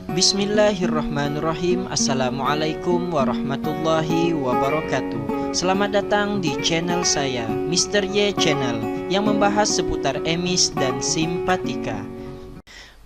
Bismillahirrahmanirrahim. Assalamualaikum warahmatullahi wabarakatuh. Selamat datang di channel saya, Mr. Y Channel, yang membahas seputar emis dan simpatika.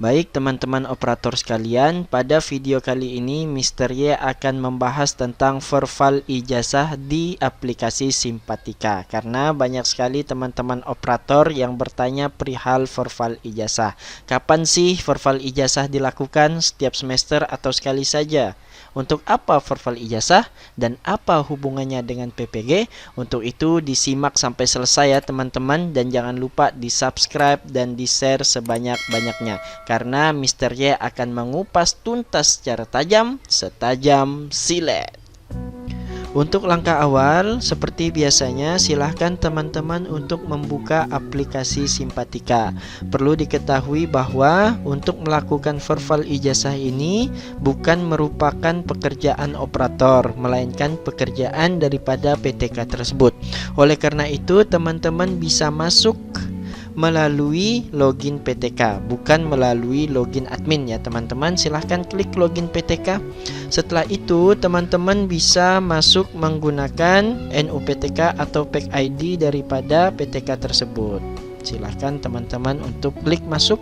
Baik teman-teman operator sekalian, pada video kali ini Mr. Y akan membahas tentang verval ijazah di aplikasi Simpatika. Karena banyak sekali teman-teman operator yang bertanya perihal verval ijazah. Kapan sih verval ijazah dilakukan? Setiap semester atau sekali saja? Untuk apa verval ijazah dan apa hubungannya dengan PPG? Untuk itu disimak sampai selesai ya teman-teman, dan jangan lupa di subscribe dan di share sebanyak-banyaknya, karena Mr. Y akan mengupas tuntas secara tajam, setajam silet. Untuk langkah awal, seperti biasanya, silahkan teman-teman untuk membuka aplikasi Simpatika. Perlu diketahui bahwa untuk melakukan verval ijazah ini bukan merupakan pekerjaan operator, melainkan pekerjaan daripada PTK tersebut. Oleh karena itu, teman-teman bisa masuk melalui login PTK, bukan melalui login admin ya teman-teman. Silahkan klik login PTK. Setelah itu teman-teman bisa masuk menggunakan NUPTK atau PEK ID daripada PTK tersebut. Silahkan teman-teman untuk klik masuk.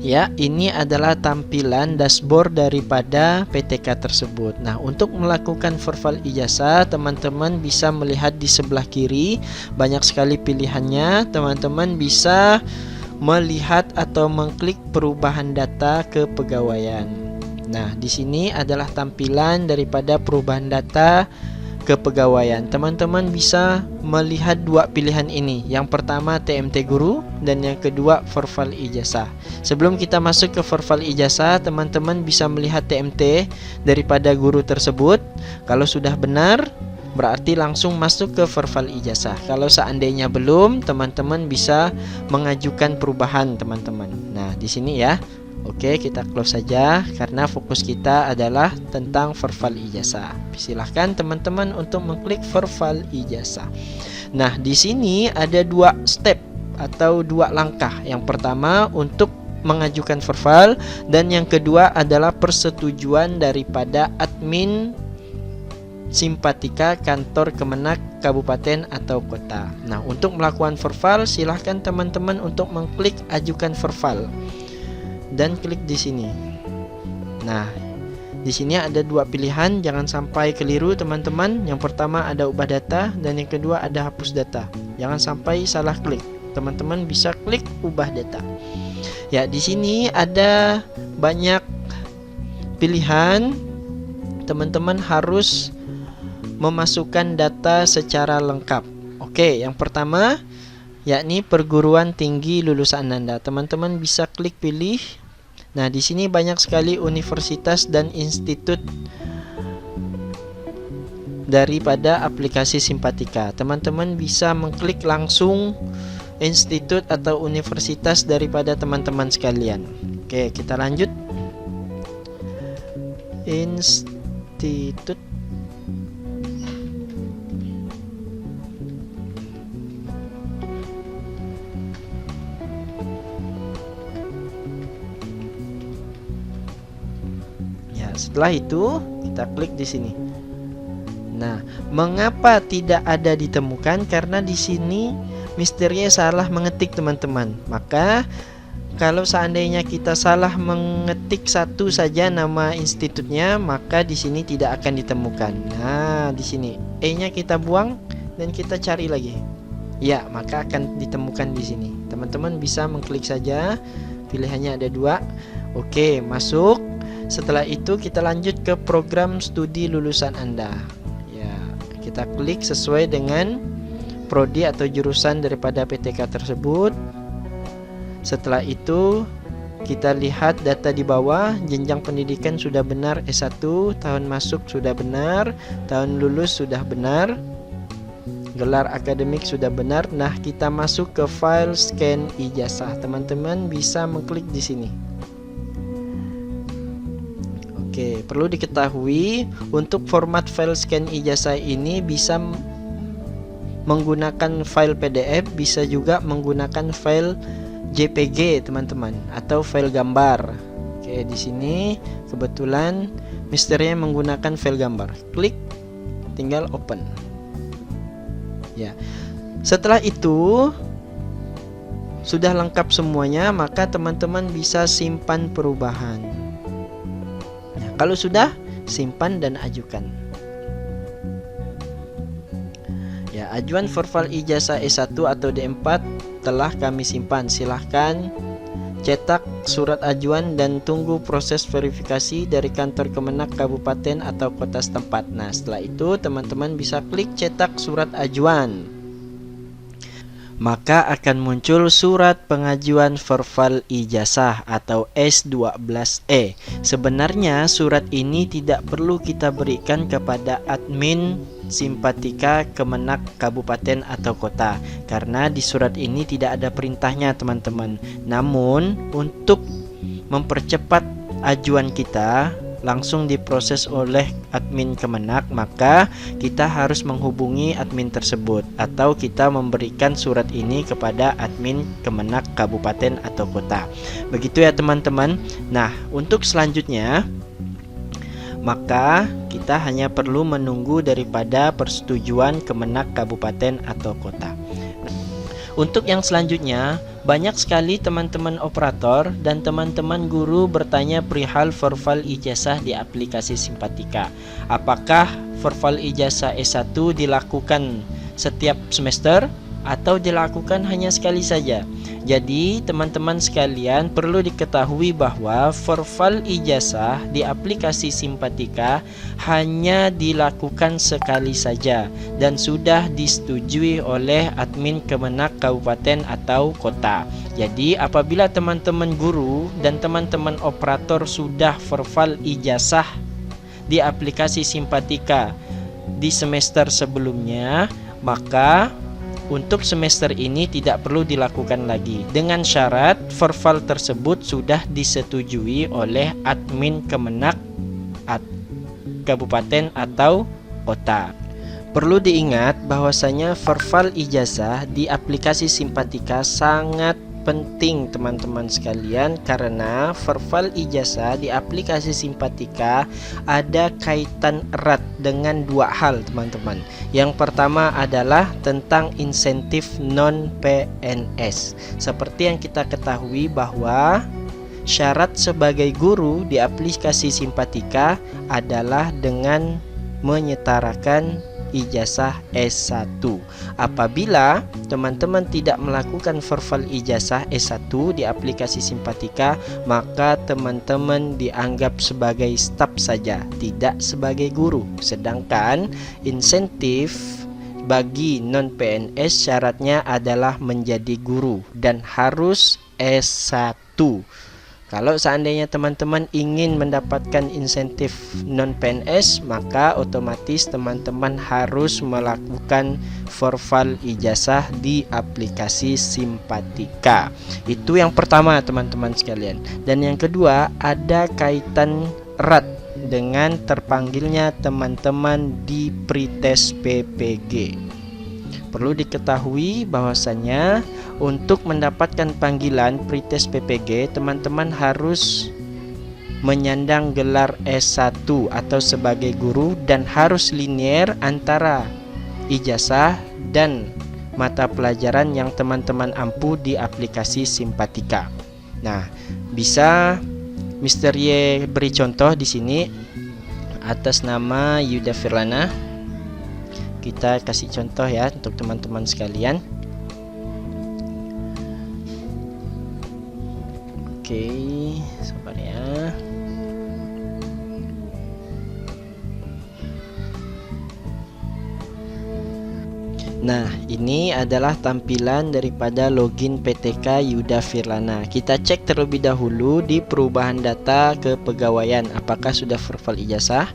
Ya, ini adalah tampilan dashboard daripada PTK tersebut. Nah, untuk melakukan verval ijazah, teman-teman bisa melihat di sebelah kiri, banyak sekali pilihannya. Teman-teman bisa melihat atau mengklik perubahan data kepegawaian. Nah, di sini adalah tampilan daripada perubahan data kepegawaian. Teman-teman bisa melihat dua pilihan ini. Yang pertama TMT guru dan yang kedua verval ijazah. Sebelum kita masuk ke verval ijazah, teman-teman bisa melihat TMT daripada guru tersebut. Kalau sudah benar, berarti langsung masuk ke verval ijazah. Kalau seandainya belum, teman-teman bisa mengajukan perubahan, teman-teman. Nah, di sini ya. Oke, kita close saja karena fokus kita adalah tentang verval ijazah. Silahkan teman-teman untuk mengklik verval ijazah. Nah, di sini ada dua step atau dua langkah. Yang pertama untuk mengajukan verval, dan yang kedua adalah persetujuan daripada admin Simpatika kantor Kemenak kabupaten atau kota. Nah, untuk melakukan verval, silahkan teman-teman untuk mengklik ajukan verval dan klik di sini. Nah, di sini ada dua pilihan, jangan sampai keliru teman-teman. Yang pertama ada ubah data dan yang kedua ada hapus data. Jangan sampai salah klik. Teman-teman bisa klik ubah data. Ya, di sini ada banyak pilihan. Teman-teman harus memasukkan data secara lengkap. Oke, yang pertama yakni perguruan tinggi lulusan Anda. Teman-teman bisa klik pilih. Nah, di sini banyak sekali universitas dan institut daripada aplikasi Simpatika. Teman-teman bisa mengklik langsung institut atau universitas daripada teman-teman sekalian. Oke, kita lanjut. Institut. Setelah itu kita klik di sini. Nah, mengapa tidak ada ditemukan? Karena di sini misterinya salah mengetik teman-teman. Maka kalau seandainya kita salah mengetik satu saja nama institutnya, maka di sini tidak akan ditemukan. Nah, di sini E-nya kita buang dan kita cari lagi. Ya, maka akan ditemukan di sini. Teman-teman bisa mengklik saja. Pilihannya ada dua. Oke, masuk. Setelah itu kita lanjut ke program studi lulusan Anda. Ya, kita klik sesuai dengan prodi atau jurusan daripada PTK tersebut. Setelah itu kita lihat data di bawah. Jenjang pendidikan sudah benar S1, tahun masuk sudah benar, tahun lulus sudah benar, gelar akademik sudah benar. Nah, kita masuk ke file scan ijazah. Teman-teman bisa mengklik di sini. Oke, perlu diketahui untuk format file scan ijazah ini bisa menggunakan file PDF, bisa juga menggunakan file JPG teman-teman, atau file gambar. Oke, di sini kebetulan Misternya menggunakan file gambar. Klik, tinggal open. Ya. Setelah itu sudah lengkap semuanya, maka teman-teman bisa simpan perubahan. Nah, kalau sudah, simpan dan ajukan. Ya, ajuan forfal ijazah S1 atau D4 telah kami simpan. Silahkan cetak surat ajuan dan tunggu proses verifikasi dari kantor Kemenak kabupaten atau kota setempat. Nah, setelah itu teman-teman bisa klik cetak surat ajuan. Maka akan muncul surat pengajuan forfal ijazah atau S12E. Sebenarnya surat ini tidak perlu kita berikan kepada admin Simpatika Kemenak kabupaten atau kota, karena di surat ini tidak ada perintahnya teman-teman. Namun untuk mempercepat ajuan kita langsung diproses oleh admin Kemenak, maka kita harus menghubungi admin tersebut atau kita memberikan surat ini kepada admin Kemenak kabupaten atau kota. Begitu ya teman-teman. Nah, untuk selanjutnya maka kita hanya perlu menunggu daripada persetujuan Kemenak kabupaten atau kota. Untuk yang selanjutnya, banyak sekali teman-teman operator dan teman-teman guru bertanya perihal forfal ijazah di aplikasi Simpatika. Apakah forfal ijazah S1 dilakukan setiap semester atau dilakukan hanya sekali saja? Jadi teman-teman sekalian perlu diketahui bahwa forfal ijazah di aplikasi Simpatika hanya dilakukan sekali saja dan sudah disetujui oleh admin Kemenak kabupaten atau kota. Jadi apabila teman-teman guru dan teman-teman operator sudah forfal ijazah di aplikasi Simpatika di semester sebelumnya, maka untuk semester ini tidak perlu dilakukan lagi, dengan syarat forfal tersebut sudah disetujui oleh admin Kemenak kabupaten atau kota. Perlu diingat bahwasanya forfal ijazah di aplikasi Simpatika sangat penting teman-teman sekalian, karena forfal ijazah di aplikasi Simpatika ada kaitan erat dengan dua hal teman-teman. Yang pertama adalah tentang insentif non PNS. Seperti yang kita ketahui bahwa syarat sebagai guru di aplikasi Simpatika adalah dengan menyetarakan ijazah S1. Apabila teman-teman tidak melakukan forfal ijazah S1 di aplikasi Simpatika, maka teman-teman dianggap sebagai staf saja, tidak sebagai guru. Sedangkan insentif bagi non PNS syaratnya adalah menjadi guru dan harus S1. Kalau seandainya teman-teman ingin mendapatkan insentif non PNS, maka otomatis teman-teman harus melakukan forfal ijazah di aplikasi Simpatika. Itu yang pertama teman-teman sekalian. Dan yang kedua, ada kaitan erat dengan terpanggilnya teman-teman di pretest PPG. Perlu diketahui bahwasanya untuk mendapatkan panggilan pretest PPG, teman-teman harus menyandang gelar S1 atau sebagai guru dan harus linier antara ijazah dan mata pelajaran yang teman-teman ampu di aplikasi Simpatika. Nah, bisa Mr. Y beri contoh di sini atas nama Yuda Firlana. Kita kasih contoh ya untuk teman-teman sekalian. Oke, sabar ya. Nah, ini adalah tampilan daripada login PTK Yuda Firlana. Kita cek terlebih dahulu di perubahan data kepegawaian apakah sudah forfal ijazah.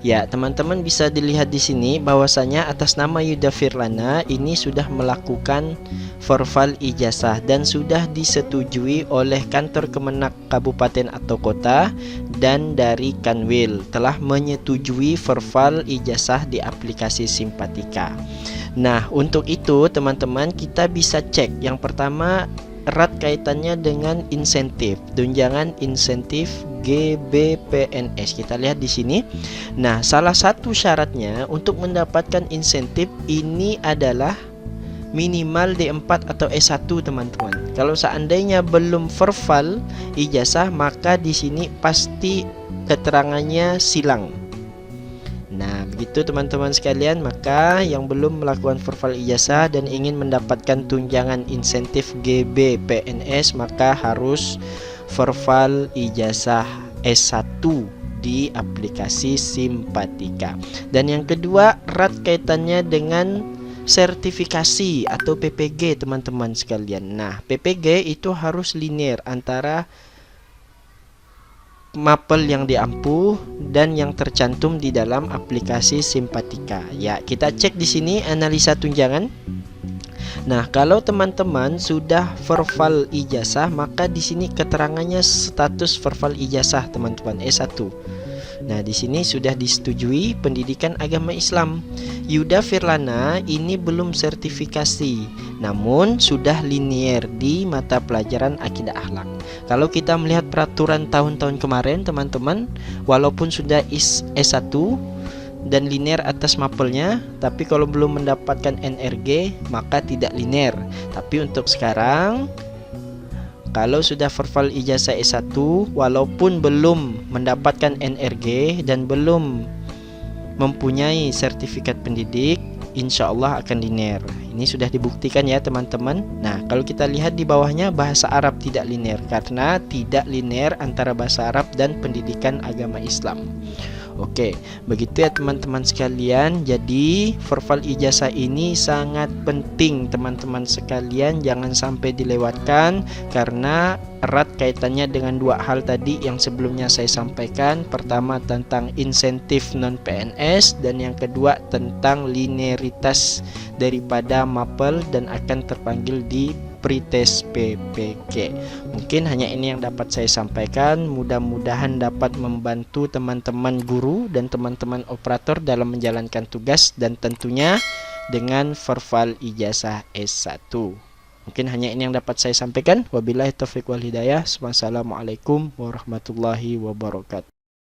Ya, teman-teman bisa dilihat di sini bahwasanya atas nama Yuda Firlana ini sudah melakukan forfal ijazah dan sudah disetujui oleh kantor Kemenak kabupaten atau kota, dan dari Kanwil telah menyetujui forfal ijazah di aplikasi Simpatika. Nah, untuk itu teman-teman kita bisa cek. Yang pertama, erat kaitannya dengan insentif, tunjangan insentif GBPNS. Kita lihat di sini. Nah, salah satu syaratnya untuk mendapatkan insentif ini adalah minimal D4 atau S1, teman-teman. Kalau seandainya belum verval ijazah, maka di sini pasti keterangannya silang. Nah, begitu teman-teman sekalian. Maka yang belum melakukan verval ijazah dan ingin mendapatkan tunjangan insentif GBPNS, maka harus verval ijazah S1 di aplikasi Simpatika. Dan yang kedua, erat kaitannya dengan sertifikasi atau PPG, teman-teman sekalian. Nah, PPG itu harus linear antara mapel yang diampuh dan yang tercantum di dalam aplikasi Simpatika. Ya, kita cek di sini analisa tunjangan. Nah, kalau teman-teman sudah verval ijazah, maka di sini keterangannya status verval ijazah, teman-teman, S1. Nah, di sini sudah disetujui pendidikan agama Islam. Yuda Firlana ini belum sertifikasi, namun sudah linier di mata pelajaran akidah akhlak. Kalau kita melihat peraturan tahun-tahun kemarin, teman-teman, walaupun sudah S1 dan linier atas mapelnya, tapi kalau belum mendapatkan NRG, maka tidak linier. Tapi untuk sekarang, kalau sudah verval ijazah S1 walaupun belum mendapatkan NRG dan belum mempunyai sertifikat pendidik, insya Allah akan linear. Ini sudah dibuktikan ya, teman-teman. Nah, kalau kita lihat di bawahnya, bahasa Arab tidak linear karena tidak linear antara bahasa Arab dan pendidikan agama Islam. Oke, begitu ya teman-teman sekalian. Jadi verval ijazah ini sangat penting, teman-teman sekalian, jangan sampai dilewatkan karena erat kaitannya dengan dua hal tadi yang sebelumnya saya sampaikan. Pertama tentang insentif non PNS dan yang kedua tentang linearitas daripada mapel dan akan terpanggil di pretest PPG. Mungkin hanya ini yang dapat saya sampaikan. Mudah-mudahan dapat membantu teman-teman guru dan teman-teman operator dalam menjalankan tugas dan tentunya dengan verval ijazah S1. Mungkin hanya ini yang dapat saya sampaikan. Wabillahi taufiq wal hidayah. Wassalamualaikum warahmatullahi wabarakatuh.